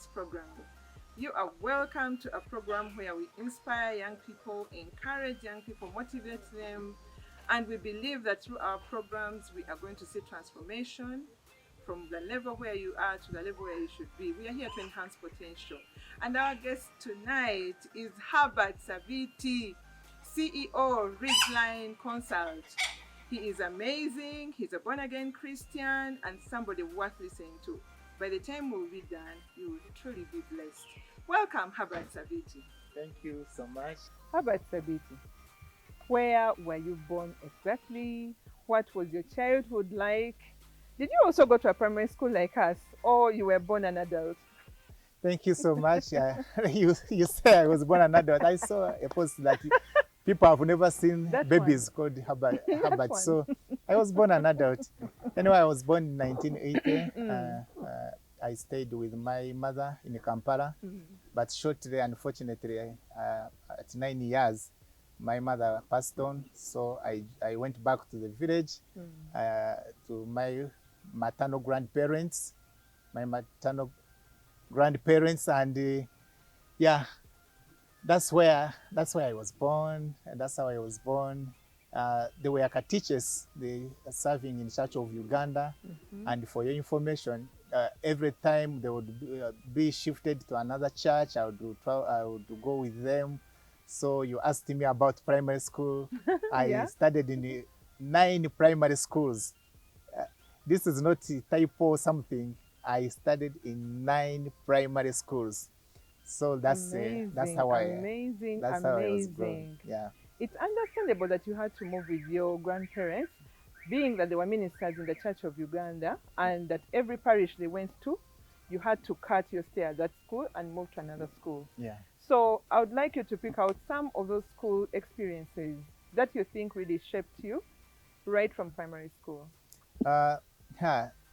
Science program. You are welcome to a program where we inspire young people, encourage young people, motivate them, and we believe that through our programs we are going to see transformation from the level where you are to the level where you should be. We are here to enhance potential. And our guest tonight is Herbert Sabiti, CEO, Ridge Consult. He is amazing, he's a born-again Christian, and somebody worth listening to. By the time we'll be done, you will truly be blessed. Welcome, Herbert Sabiti. Thank you so much. Herbert Sabiti, where were you born exactly? What was your childhood like? Did you also go to a primary school like us, or you were born an adult? Thank you so much. You say I was born an adult. I saw a post that people have never seen That babies called Herbert. That one. So I was born an adult. Anyway, I was born in 1980. I stayed with my mother in Kampala, but shortly, unfortunately, at 9 years, my mother passed on. So I went back to the village to my maternal grandparents, and yeah, that's where I was born, and that's how I was born. They were teachers, they are serving in Church of Uganda, and for your information, every time they would be shifted to another church, I would go with them. So you asked me about primary school. I studied in 9 primary schools. This is not a typo or something. I studied in 9 primary schools. So that's how I was born. Yeah. It's understandable that you had to move with your grandparents, being that they were ministers in the Church of Uganda, and that every parish they went to, you had to cut your stay at that school and move to another school. Yeah. So I would like you to pick out some of those school experiences that you think really shaped you right from primary school.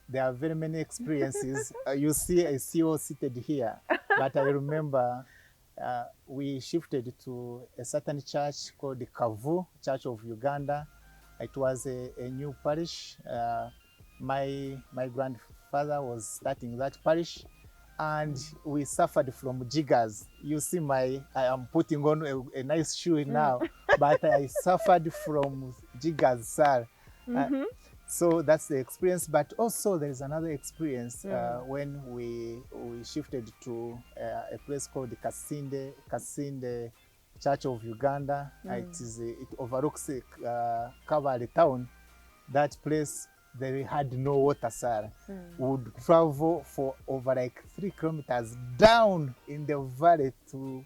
There are very many experiences. You see a CEO seated here, but I remember we shifted to a certain church called the Kavu, Church of Uganda. It was a new parish. My grandfather was starting that parish, and we suffered from jiggers. You see, I am putting on a nice shoe now, but I suffered from jiggers, sir. So that's the experience. But also there is another experience when we shifted to a place called the Kasinde Church of Uganda. It overlooks Kabale town. That place, they had no water, sir. We would travel for over like 3 kilometers down in the valley to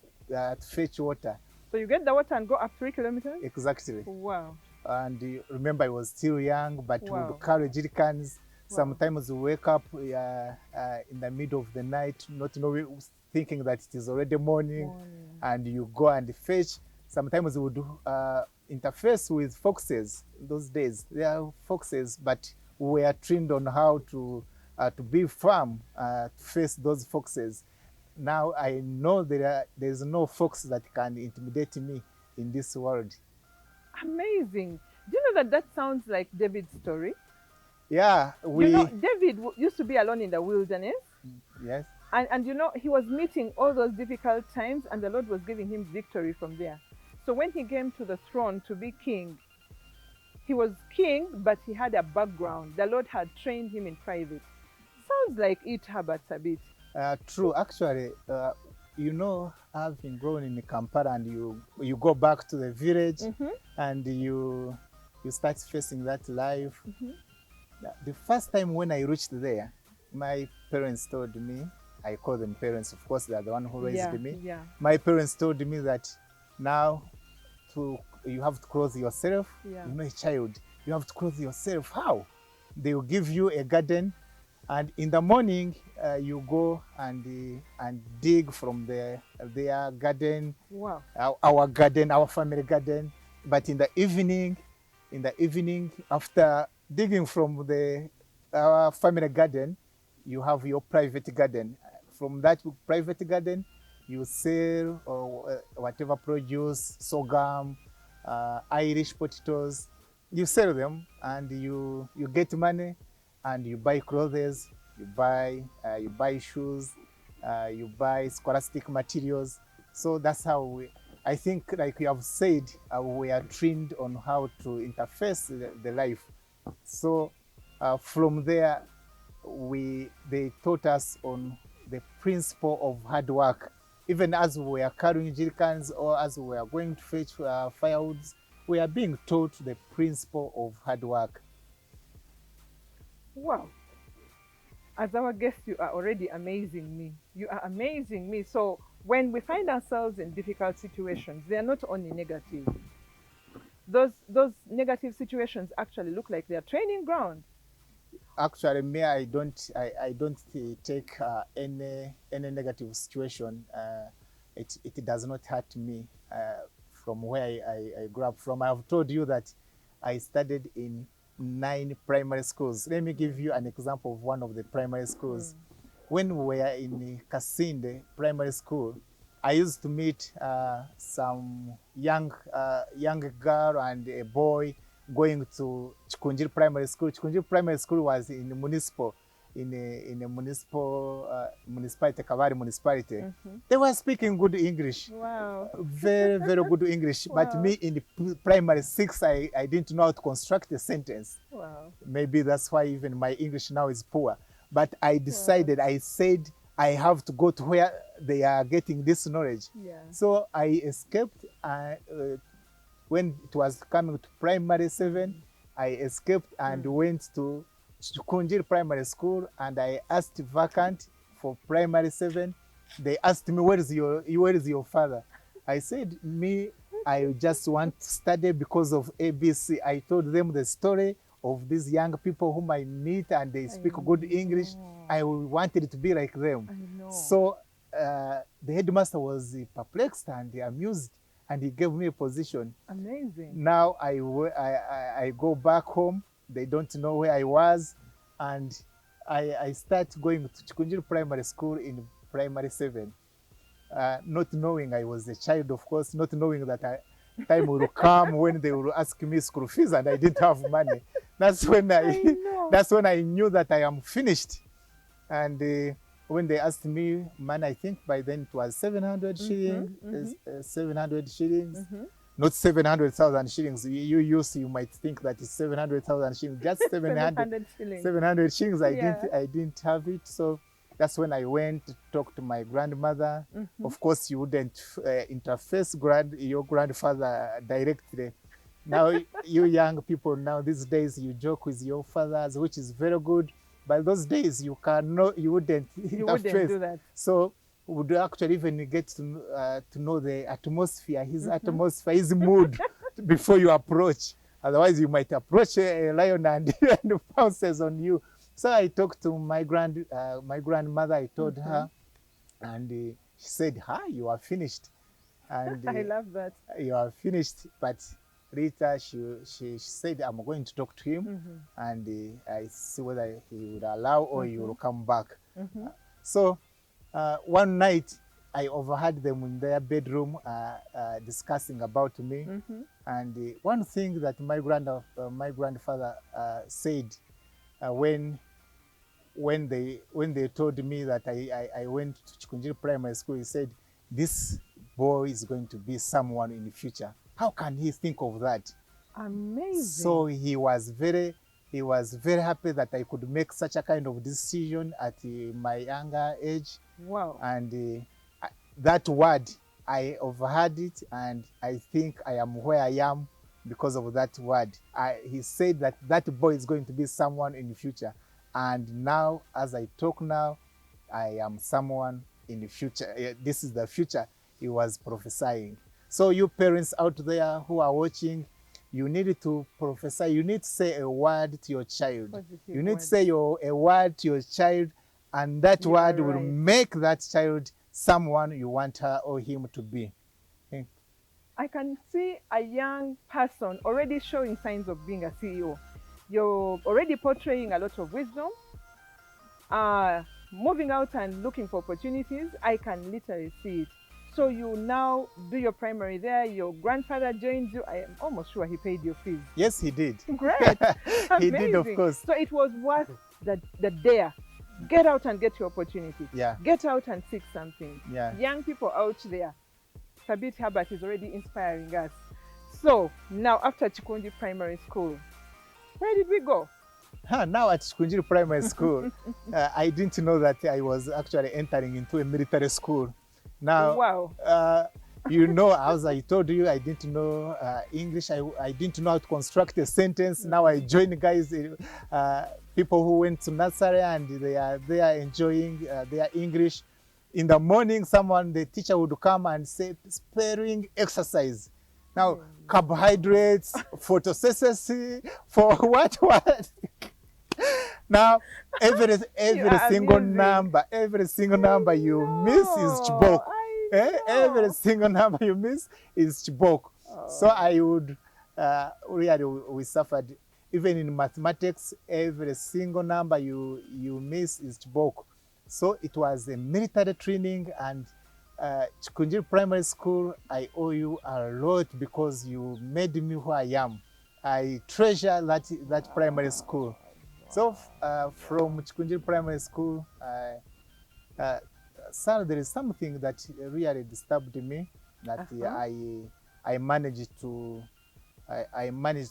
fetch water. So you get the water and go up 3 kilometers? Exactly. Wow. And remember, I was still young, but we would carry jerrycans. Sometimes we wake up in the middle of the night, not knowing, thinking that it is already morning, and you go and fetch. Sometimes we would interface with foxes. Those days, there are foxes, but we were trained on how to be firm to face those foxes. Now I know there is no fox that can intimidate me in this world. Amazing. Do you know that sounds like David's story? Yeah. David used to be alone in the wilderness. Yes. And he was meeting all those difficult times, and the Lord was giving him victory from there. So when he came to the throne to be king, he was king, but he had a background. The Lord had trained him in private. Sounds like it, Herbert Sabiti. True. Actually, having grown in Kampala, and you go back to the village, and you start facing that life. The first time when I reached there, my parents told me, I call them parents, of course, they are the one who raised me. Yeah. My parents told me that now you have to clothe yourself. Yeah. A child, you have to clothe yourself. How? They will give you a garden, and in the morning you go and dig from their garden. Wow. Our garden, our family garden. But in the evening, after digging from our family garden, you have your private garden. From that private garden, you sell whatever produce, sorghum, Irish potatoes. You sell them, and you get money, and you buy clothes, you buy shoes, you buy scholastic materials. So that's how I think, like you have said, we are trained on how to interface the life. So from there, they taught us on the principle of hard work. Even as we are carrying jerrycans or as we are going to fetch firewoods, we are being taught the principle of hard work. Wow. As our guest, you are already amazing me. You are amazing me. So when we find ourselves in difficult situations, they are not only negative. Those negative situations actually look like they are training ground. Actually, me, I don't take any negative situation. It does not hurt me from where I grew up from. I have told you that I studied in 9 primary schools. Let me give you an example of one of the primary schools. When we were in Kasinde Primary School, I used to meet some young girl and a boy going to Chikunjiri Primary School. Chikunjiri Primary School was in a municipality, Kavari municipality. Mm-hmm. They were speaking good English. Wow. Very, very good English. Wow. But me in the primary 6, I didn't know how to construct a sentence. Wow. Maybe that's why even my English now is poor. But I decided, I said, I have to go to where they are getting this knowledge. Yeah. So I escaped. When it was coming to primary 7, I escaped and went to Chikunjiri Primary School, and I asked vacant for primary 7. They asked me, where is your father? I said, me, I just want to study because of ABC. I told them the story of these young people whom I meet, and they speak good English. I wanted to be like them. I know. So the headmaster was perplexed and amused, and he gave me a position. Amazing. Now I go back home. They don't know where I was, and I start going to Chikunjiri Primary School in primary 7, not knowing I was a child, of course, not knowing that time will come when they will ask me school fees and I didn't have money. That's when I knew that I am finished. And when they asked me money, I think by then it was 700 shillings, 700 shillings. Not 700,000 shillings. You might think that it's 700,000 shillings. Just 700 shillings. 700 shillings. I didn't have it. So that's when I went to talk to my grandmother. Of course, you wouldn't interface your grandfather directly. Now, you young people now these days, you joke with your fathers, which is very good. But those days, you wouldn't interface. You wouldn't do that. So would actually even get to know the atmosphere, his atmosphere, his mood before you approach. Otherwise, you might approach a lion and pounces on you. So I talked to my grandmother. I told her, and she said, you are finished. And I love that. You are finished. But Rita, she said, I'm going to talk to him, and I see whether he would allow or he will come back. So one night, I overheard them in their bedroom discussing about me. And one thing that my grandfather said when they told me that I went to Chikunjiri Primary School, he said, this boy is going to be someone in the future. How can he think of that? Amazing. So he was very happy that I could make such a kind of decision at my younger age. Wow. And that word, I overheard it, and I think I am where I am because of that word. He said that boy is going to be someone in the future. And now, as I talk now, I am someone in the future. This is the future he was prophesying. So you parents out there who are watching, you need to prophesy. You need to say a word to your child. You need to say a word to your child, and that word will make that child someone you want her or him to be. Okay. I can see a young person already showing signs of being a CEO. You're already portraying a lot of wisdom, moving out and looking for opportunities. I can literally see it. So you now do your primary there. Your grandfather joins you. I am almost sure he paid your fees. Yes, he did. Great. He did, of course. So it was worth the dare. Get out and get your opportunity. Yeah. Get out and seek something. Yeah. Young people out there, Sabiti Herbert is already inspiring us. So now after Chikundi Primary School, where did we go? Now at Chikunjiri Primary School, I didn't know that I was actually entering into a military school. Now, Wow. you know, as I told you, I didn't know English. I didn't know how to construct a sentence. Now I join guys, people who went to nursery and they are enjoying their English. In the morning, the teacher would come and say, spelling exercise. Now, carbohydrates, photosynthesis, for what? Now, every single number you miss is chibok. Every single number you miss is chibok. So I would really, we suffered. Even in mathematics, every single number you miss is chibok. So it was a military training, and Chikunjiri Primary School, I owe you a lot because you made me who I am. I treasure that primary school. So from Chikunjiri Primary School, sir, there is something that really disturbed me that I managed to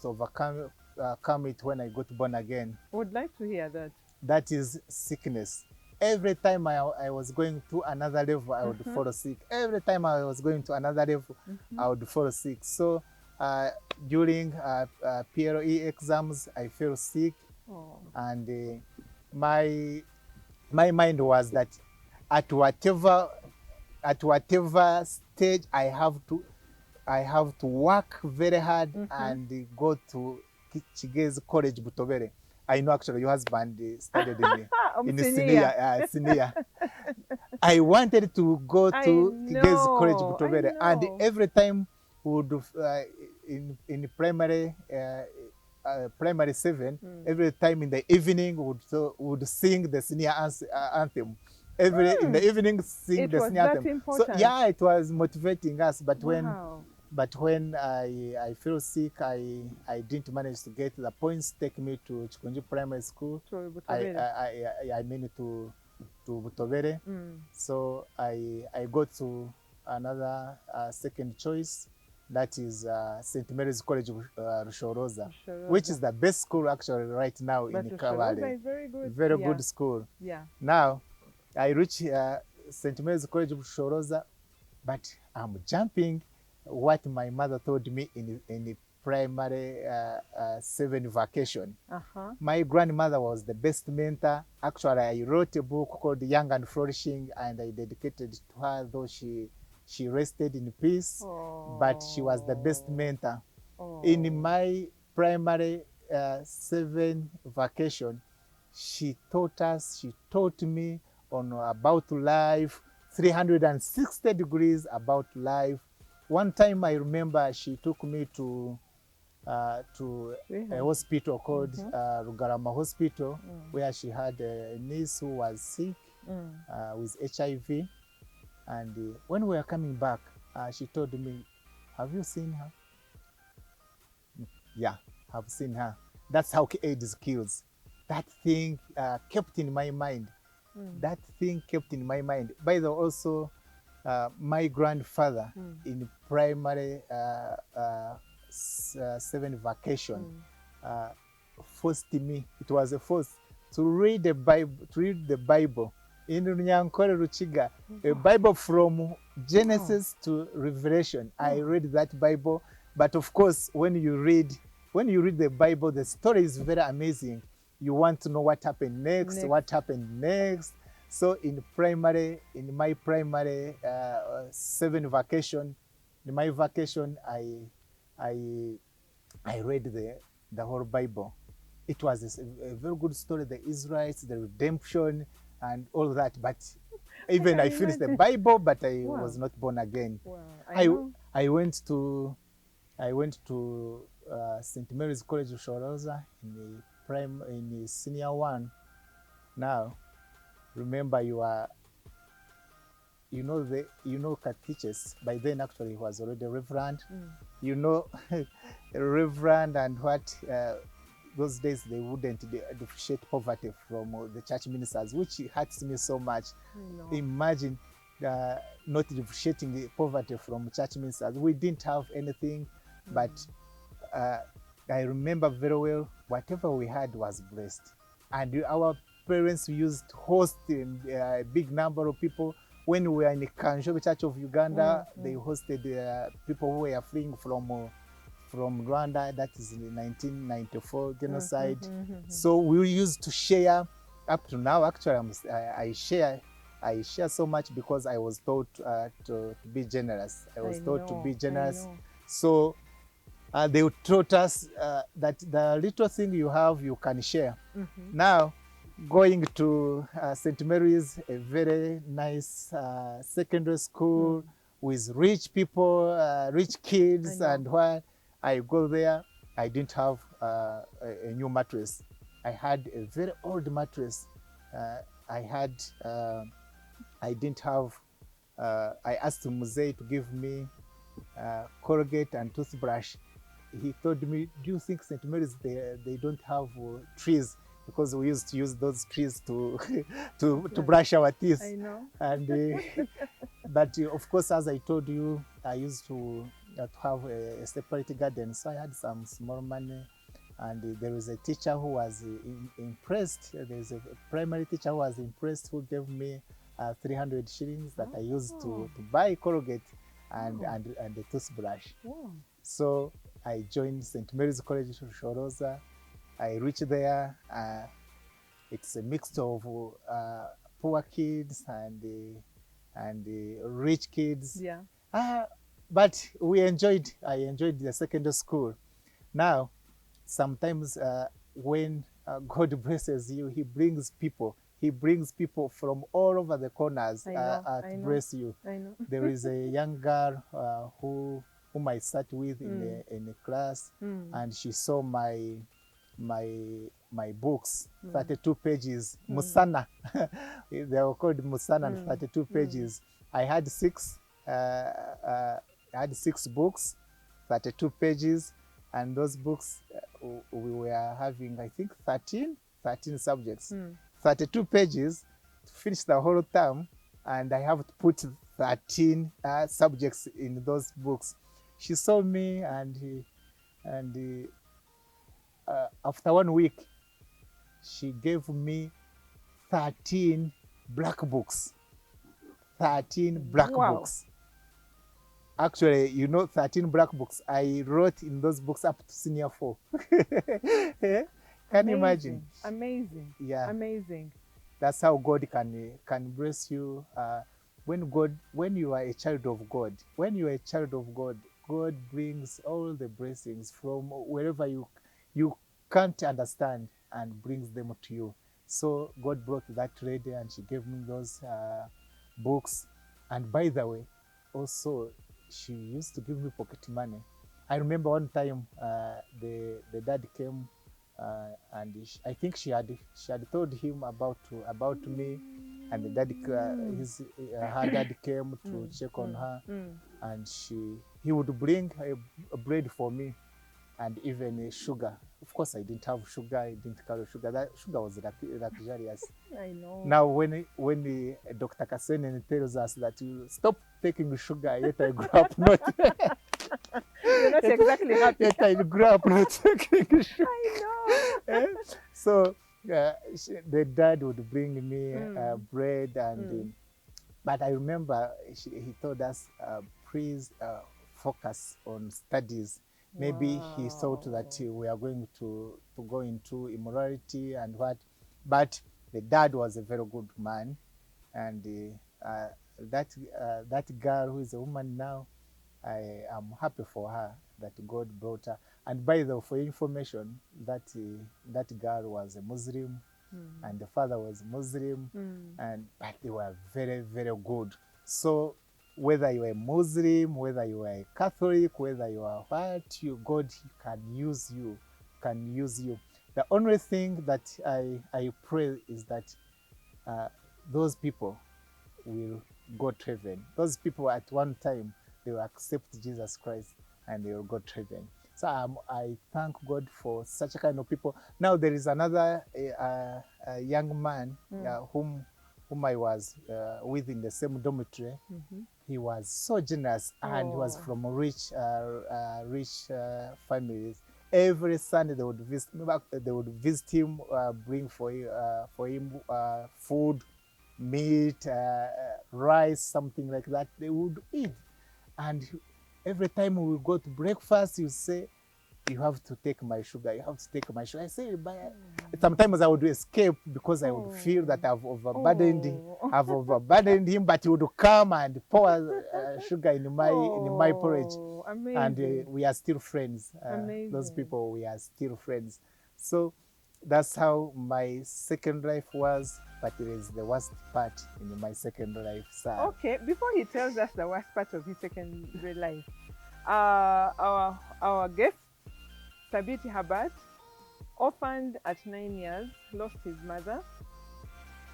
overcome it when I got born again. Would like to hear that. That is sickness. Every time I was going to another level, I would fall sick. Every time I was going to another level, I would fall sick. So during PLE exams, I fell sick. And my mind was that at whatever stage I have to work very hard and go to Chigezi College Butobere. I know actually your husband studied in senior. I wanted to go to Chigezi College Butobere, and every time would in primary. Primary 7, every time in the evening would sing the senior anthem. In the evening sing the senior anthem. Important. So yeah, it was motivating us. But when I feel sick, I didn't manage to get the points take me to Chikunjiri Primary School. I mean to Butobere. So I got to another second choice. That is St. Mary's College Rushoroza, which is the best school actually right now in Kabale. Very good school. Yeah. Now, I reach St. Mary's College Rushoroza, but I'm jumping what my mother told me in primary 7 vacation. My grandmother was the best mentor. Actually, I wrote a book called Young and Flourishing, and I dedicated to her, though she rested in peace, but she was the best mentor. In my primary 7 vacation, she taught me on about life, 360 degrees about life. One time I remember she took me to a hospital called Rugarama Hospital, where she had a niece who was sick with HIV. And when we were coming back, she told me, have you seen her? Yeah, I've seen her. That's how AIDS kills. That thing kept in my mind. That thing kept in my mind. By the way, also, my grandfather in primary 7 vacation forced me, it was a force, to read the Bible. In Runyankore Ruchiga, a Bible from Genesis to Revelation. I read that Bible, but of course, when you read the Bible, the story is very amazing. You want to know what happened next. So in my primary 7 vacation, in my vacation, I read the whole Bible. It was a very good story, the Israelites, the redemption, and all that. But even I finished the Bible, but I was not born again. I went to St. Mary's College Rushoroza in senior 1. Now, remember you know Catechus. By then, actually, he was already a reverend. You know, a reverend and what those days they wouldn't differentiate poverty from the church ministers, which hurts me so much. Imagine not differentiating the poverty from church ministers. We didn't have anything, but I remember very well, whatever we had was blessed. And our parents used to host a big number of people. When we were in the Kanjo Church of Uganda, they hosted people who were fleeing from Rwanda. That is in the 1994 genocide. So we used to share. Up to now, actually, I share so much because I was taught to be generous. I was taught to be generous. So they taught us that the little thing you have, you can share. Now, going to St. Mary's, a very nice secondary school with rich people, rich kids, and while I go there, I didn't have a new mattress. I had a very old mattress. I didn't have, I asked Muzei to give me Colgate and toothbrush. He told me, do you think St. Mary's, they don't have trees? Because we used to use those trees to brush our teeth. I know. And but of course, as I told you, I used to have a separate garden, so I had some small money. And there was a teacher who was impressed. There's a primary teacher who was impressed, who gave me 300 shillings that I used to buy Colgate and the toothbrush. So I joined St. Mary's College Shoroza. I reached there. It's a mixture of poor kids and rich kids. But I enjoyed the secondary school. Now, sometimes when God blesses you, He brings people. He brings people from all over the corners to bless you. There is a young girl whom I sat with in the class, and she saw my books, 32 pages, Musana. They were called Musana, and 32 pages. I had six books, 32 pages, and those books we were having, I think, 13 subjects, 32 pages to finish the whole term, and I have to put 13 subjects in those books. She saw me, and after 1 week, she gave me 13 black books. 13 black books. Actually, 13 black books. I wrote in those books up to senior 4. Can you imagine? Amazing. Yeah. Amazing. That's how God can bless you. When you are a child of God, God brings all the blessings from wherever you can't understand and brings them to you. So God brought that lady and she gave me those books. And by the way, also she used to give me pocket money. I remember one time the dad came and I think she had told him about me, and the dad her dad came to check on her, and he would bring a bread for me and even sugar. Of course, I didn't have sugar. I didn't carry sugar. That sugar was luxurious. I know. Now, when Dr. Kasenen tells us that you stop taking sugar, yet I grew up not. You're not exactly happy. Yet I grew up not taking sugar. I know. So the dad would bring me bread, and but I remember he told us, please focus on studies. Maybe he thought that we are going to go into immorality and what, but the dad was a very good man, and that girl who is a woman now, I am happy for her that God brought her. And by the way, for information, that girl was a Muslim, and the father was Muslim, but they were very, very good. So whether you are a Muslim, whether you are a Catholic, whether you are what, God can use you, The only thing that I pray is that those people will go to heaven. Those people at one time, they will accept Jesus Christ and they will go to heaven. So I thank God for such a kind of people. Now there is another young man whom I was with in the same dormitory. He was so generous, and he was from rich families. Every Sunday they would visit. They would visit him, bring for him food, meat, rice, something like that. They would eat, and every time we would go to breakfast, you say, "You have to take my sugar. You have to take my sugar." I say, but sometimes I would escape because I would feel that I've overburdened him. But he would come and pour sugar in my porridge, and we are still friends. Those people, we are still friends. So that's how my second life was. But it is the worst part in my second life, sir. Okay, before he tells us the worst part of his secondary life, our guest, Sabiti Habat, orphaned at 9 years, lost his mother,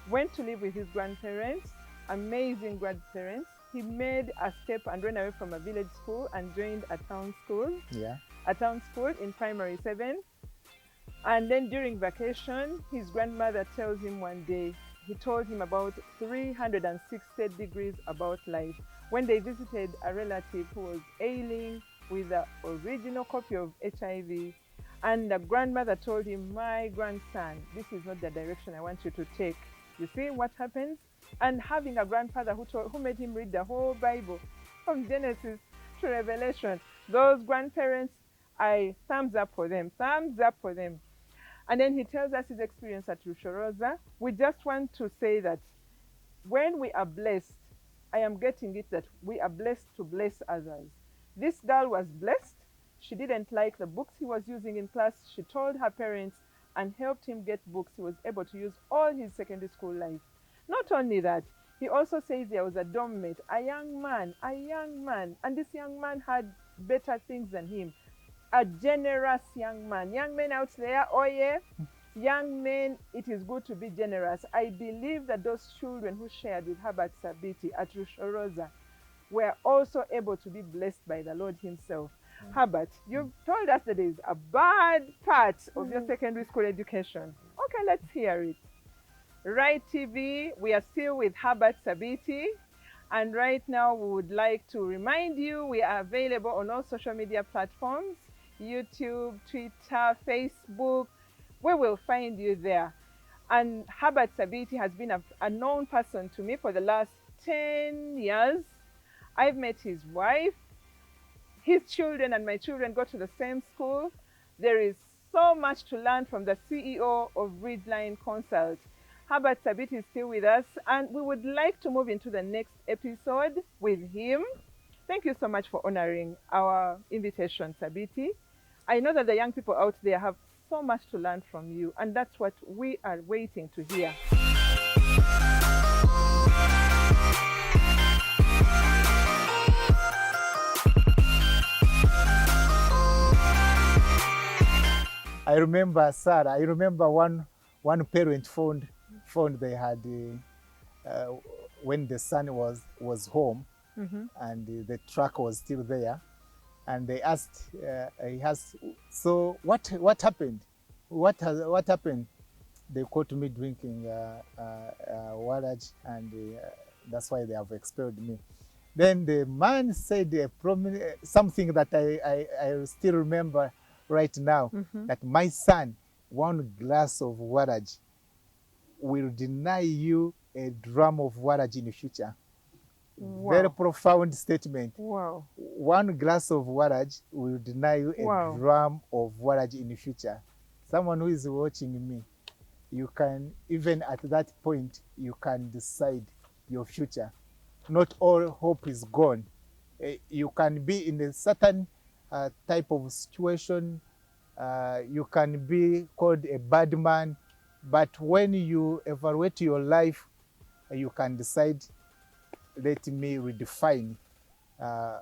went to live with his grandparents, amazing grandparents. He made a step and ran away from a village school and joined a town school. A town school in primary 7. And then during vacation, his grandmother tells him one day, he told him about 360 degrees about life. When they visited a relative who was ailing with the original copy of HIV, and the grandmother told him, "My grandson, this is not the direction I want you to take." You see what happens? And having a grandfather who made him read the whole Bible from Genesis to Revelation, those grandparents, I thumbs up for them, thumbs up for them. And then he tells us his experience at Rushoroza. We just want to say that when we are blessed, I am getting it that we are blessed to bless others. This girl was blessed. She didn't like the books he was using in class. She told her parents and helped him get books. He was able to use all his secondary school life. Not only that, he also says there was a dorm mate, a young man, and this young man had better things than him. A generous young man. Young men out there, oh yeah, young men, it is good to be generous. I believe that those children who shared with Herbert Sabiti at Rushoroza were also able to be blessed by the Lord himself. Herbert, you've told us that there is a bad part of your secondary school education. Okay, let's hear it. Rite TV, we are still with Herbert Sabiti. And right now we would like to remind you we are available on all social media platforms, YouTube, Twitter, Facebook. We will find you there. And Herbert Sabiti has been a known person to me for the last 10 years. I've met his wife. His children and my children go to the same school. There is so much to learn from the CEO of Ridgeline Consult. Herbert Sabiti is still with us, and we would like to move into the next episode with him. Thank you so much for honoring our invitation, Sabiti. I know that the young people out there have so much to learn from you, and that's what we are waiting to hear. I remember, Sarah, I remember one parent phoned they had, when the son was home, and the truck was still there, and they asked, so what happened? What happened? They caught me drinking warage, and that's why they have expelled me. Then the man said something that I still remember right now, that my son, 1 glass of warage will deny you a drum of warage in the future. Wow. Very profound statement. Wow. 1 glass of warage will deny you a drum of warage in the future. Someone who is watching me, you can, even at that point, you can decide your future. Not all hope is gone. You can be in a certain type of situation. You can be called a bad man, but when you evaluate your life, you can decide, let me redefine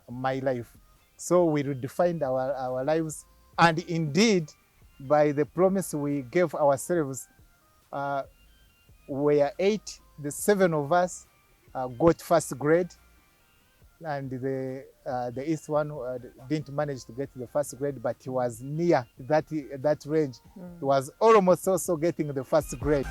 my life. So we redefined our lives, and indeed, by the promise we gave ourselves, we are 8, the 7 of us got first grade. and the east one didn't manage to get the first grade, but he was near that range. He was almost also getting the first grade.